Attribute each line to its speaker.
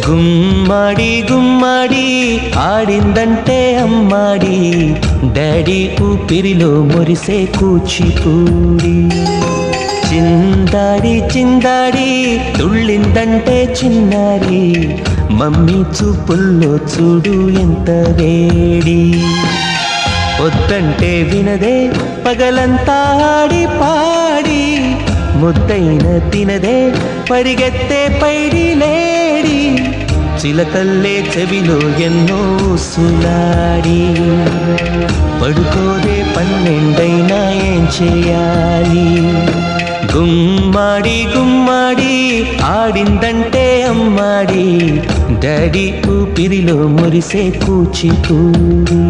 Speaker 1: గుమ్మాడి గుమ్మాడి ఆడిందంటే అమ్మాడి, డాడీ ఊపిరిలో మురిసే కూచిపూడి. చిందాడి చిందాడి తుళ్ళిందంటే చిన్నారి, మమ్మీ చూపుల్లో చూడు ఎంత వేడి. వద్దంటే వినదే పగలంతా ఆడి పాడి, ముద్దైన తినదే పరిగెత్తే పైడి లేడి. చిలకల్లే చెవిలో ఎన్నో సులాడి, పడుకోదే పన్నెండైనా ఏం చేయాలి. గుమ్మాడి గుమ్మాడి ఆడిందంటే అమ్మాడి, డాడీ ఊపిరిలో మురిసే కూచిపూడి.